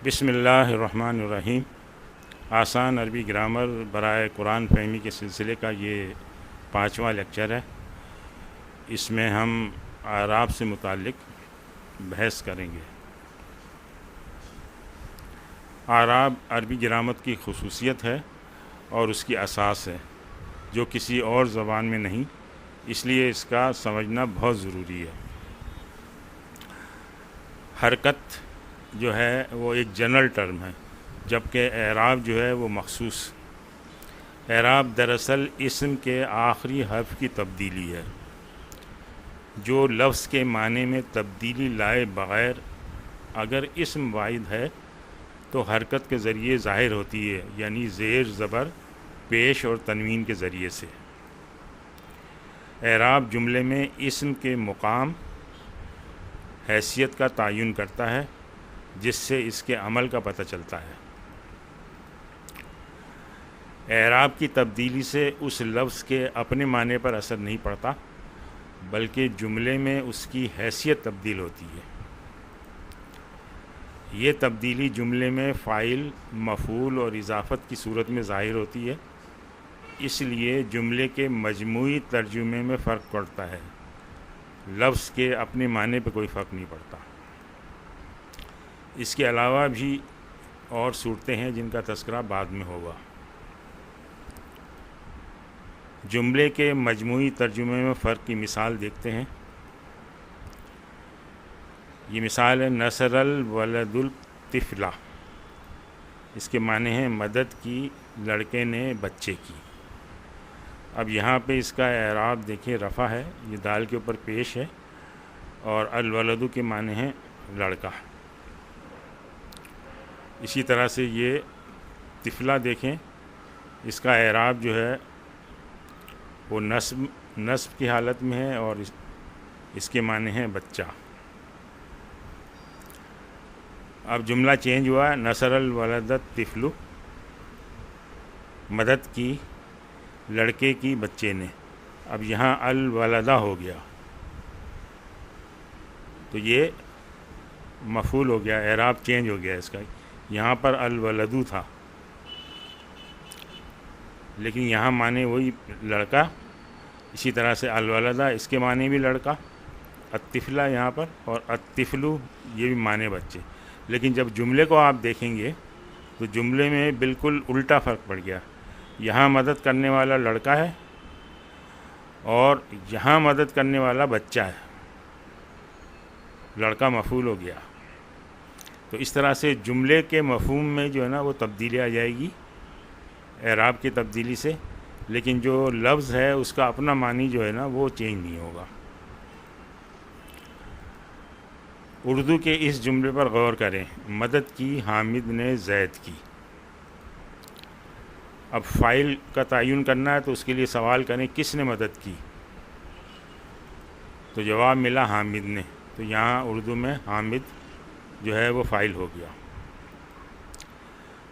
بسم اللہ الرحمن الرحیم۔ آسان عربی گرامر برائے قرآن فہمی کے سلسلے کا یہ 5واں لیکچر ہے۔ اس میں ہم اعراب سے متعلق بحث کریں گے۔ اعراب عربی گرامر کی خصوصیت ہے اور اس کی اساس ہے جو کسی اور زبان میں نہیں، اس لیے اس کا سمجھنا بہت ضروری ہے۔ حرکت جو ہے وہ ایک جنرل ٹرم ہے، جبکہ اعراب جو ہے وہ مخصوص۔ اعراب دراصل اسم کے آخری حرف کی تبدیلی ہے، جو لفظ کے معنی میں تبدیلی لائے بغیر اگر اسم واحد ہے تو حرکت کے ذریعے ظاہر ہوتی ہے، یعنی زیر زبر پیش اور تنوین کے ذریعے سے۔ اعراب جملے میں اسم کے مقام حیثیت کا تعین کرتا ہے، جس سے اس کے عمل کا پتہ چلتا ہے۔ اعراب کی تبدیلی سے اس لفظ کے اپنے معنی پر اثر نہیں پڑتا، بلکہ جملے میں اس کی حیثیت تبدیل ہوتی ہے۔ یہ تبدیلی جملے میں فاعل، مفعول اور اضافت کی صورت میں ظاہر ہوتی ہے، اس لیے جملے کے مجموعی ترجمے میں فرق پڑتا ہے، لفظ کے اپنے معنی پہ کوئی فرق نہیں پڑتا۔ اس کے علاوہ بھی اور صورتیں ہیں جن کا تذکرہ بعد میں ہوگا۔ جملے کے مجموعی ترجمے میں فرق کی مثال دیکھتے ہیں۔ یہ مثال ہے نصر الولد الطفلہ، اس کے معنی ہیں مدد کی لڑکے نے بچے کی۔ اب یہاں پہ اس کا اعراب دیکھیں، رفع ہے، یہ دال کے اوپر پیش ہے، اور الولد کے معنی ہیں لڑکا۔ اسی طرح سے یہ طفلہ دیکھیں، اس کا اعراب جو ہے وہ نصب کی حالت میں ہے اور اس کے معنی ہیں بچہ۔ اب جملہ چینج ہوا ہے، نصر الولد الطفل، مدد کی لڑکے کی بچے نے۔ اب یہاں الولدہ ہو گیا تو یہ مفعول ہو گیا، اعراب چینج ہو گیا اس کا۔ یہاں پر الولدو تھا، لیکن یہاں معنی وہی لڑکا۔ اسی طرح سے الولدہ، اس کے معنی بھی لڑکا، الطفلہ یہاں پر، اور الطفلو یہ بھی معنی بچے۔ لیکن جب جملے کو آپ دیکھیں گے تو جملے میں بالکل الٹا فرق پڑ گیا۔ یہاں مدد کرنے والا لڑکا ہے اور یہاں مدد کرنے والا بچہ ہے، لڑکا مفعول ہو گیا۔ تو اس طرح سے جملے کے مفہوم میں جو ہے نا وہ تبدیلی آ جائے گی اعراب کی تبدیلی سے، لیکن جو لفظ ہے اس کا اپنا معنی جو ہے نا وہ چینج نہیں ہوگا۔ اردو کے اس جملے پر غور کریں، مدد کی حامد نے زید کی۔ اب فاعل کا تعین کرنا ہے تو اس کے لیے سوال کریں کس نے مدد کی، تو جواب ملا حامد نے۔ تو یہاں اردو میں حامد جو ہے وہ فاعل ہو گیا۔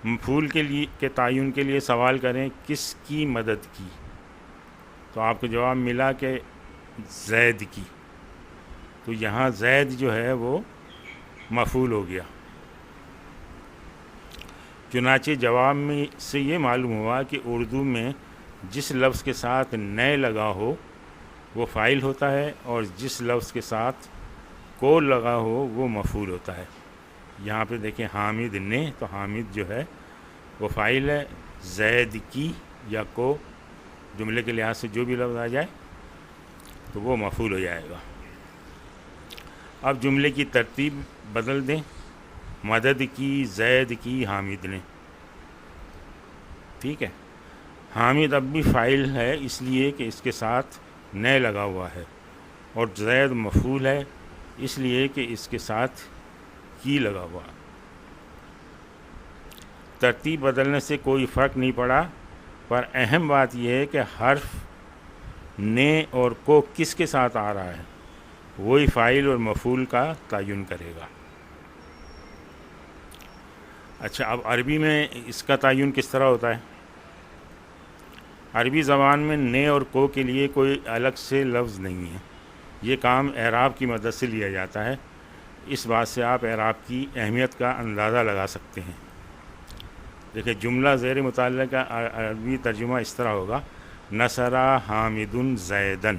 مفعول کے تعین کے لیے سوال کریں کس کی مدد کی، تو آپ کو جواب ملا کہ زید کی۔ تو یہاں زید جو ہے وہ مفعول ہو گیا۔ چنانچہ جواب میں سے یہ معلوم ہوا کہ اردو میں جس لفظ کے ساتھ نئے لگا ہو وہ فاعل ہوتا ہے، اور جس لفظ کے ساتھ کو لگا ہو وہ مفعول ہوتا ہے۔ یہاں پہ دیکھیں حامد نے، تو حامد جو ہے وہ فاعل ہے، زید کی یا کو جملے کے لحاظ سے جو بھی لفظ آ جائے تو وہ مفعول ہو جائے گا۔ اب جملے کی ترتیب بدل دیں، مدد کی زید کی حامد نے، ٹھیک ہے۔ حامد اب بھی فاعل ہے اس لیے کہ اس کے ساتھ نئے لگا ہوا ہے، اور زید مفعول ہے اس لیے کہ اس کے ساتھ کی لگا ہوا۔ ترتیب بدلنے سے کوئی فرق نہیں پڑا، پر اہم بات یہ ہے کہ حرف نے اور کو کس کے ساتھ آ رہا ہے، وہی فاعل اور مفعول کا تعین کرے گا۔ اچھا، اب عربی میں اس کا تعین کس طرح ہوتا ہے؟ عربی زبان میں نے اور کو کے لیے کوئی الگ سے لفظ نہیں ہے، یہ کام اعراب کی مدد سے لیا جاتا ہے۔ اس بات سے آپ اعراب کی اہمیت کا اندازہ لگا سکتے ہیں۔ دیکھیں جملہ زیر مطالعہ کا عربی ترجمہ اس طرح ہوگا، نصر حامد زیدن۔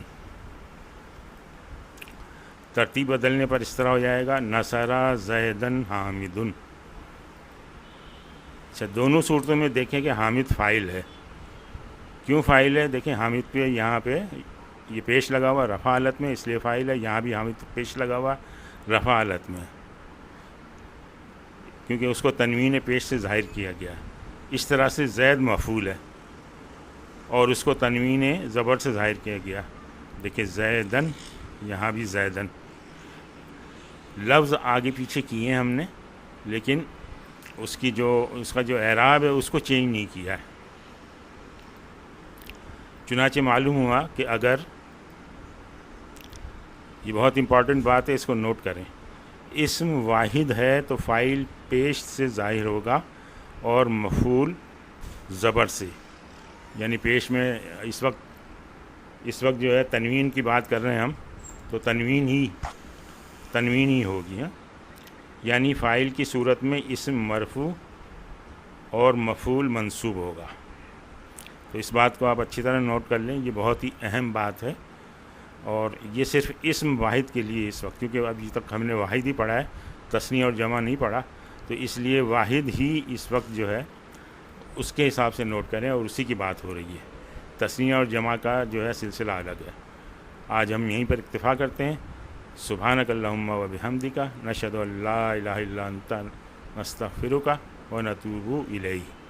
ترتیب بدلنے پر اس طرح ہو جائے گا، نصر زیدن حامد۔ اچھا دونوں صورتوں میں دیکھیں کہ حامد فاعل ہے۔ کیوں فاعل ہے؟ دیکھیں حامد پہ یہاں پہ یہ پیش لگا ہوا رفع حالت میں، اس لیے فاعل ہے۔ یہاں بھی حامد پیش لگا ہوا رفع حالت میں، کیونکہ اس کو تنوین پیش سے ظاہر کیا گیا۔ اس طرح سے زید مفعول ہے اور اس کو تنوین زبر سے ظاہر کیا گیا۔ دیکھیں زیدن، یہاں بھی زیدن۔ لفظ آگے پیچھے کیے ہیں ہم نے، لیکن اس کا جو اعراب ہے اس کو چینج نہیں کیا ہے۔ چنانچہ معلوم ہوا کہ اگر، یہ بہت امپورٹنٹ بات ہے، اس کو نوٹ کریں، اسم واحد ہے تو فاعل پیش سے ظاہر ہوگا اور مفعول زبر سے، یعنی پیش میں اس وقت جو ہے تنوین کی بات کر رہے ہیں ہم، تو تنوین ہی ہوگی، ہاں؟ یعنی فاعل کی صورت میں اسم مرفوع اور مفعول منصوب ہوگا۔ تو اس بات کو آپ اچھی طرح نوٹ کر لیں، یہ بہت ہی اہم بات ہے، اور یہ صرف اسم واحد کے لیے اس وقت، کیونکہ ابھی تک ہم نے واحد ہی پڑھا ہے، تثنیہ اور جمع نہیں پڑھا، تو اس لیے واحد ہی اس وقت جو ہے اس کے حساب سے نوٹ کریں، اور اسی کی بات ہو رہی ہے۔ تثنیہ اور جمع کا جو ہے سلسلہ الگ ہے۔ آج ہم یہیں پر اکتفا کرتے ہیں۔ سبحانک اللہم و بحمدک، نشہد ان لا الہ الا انت، نستغفرک و نتوب الیک۔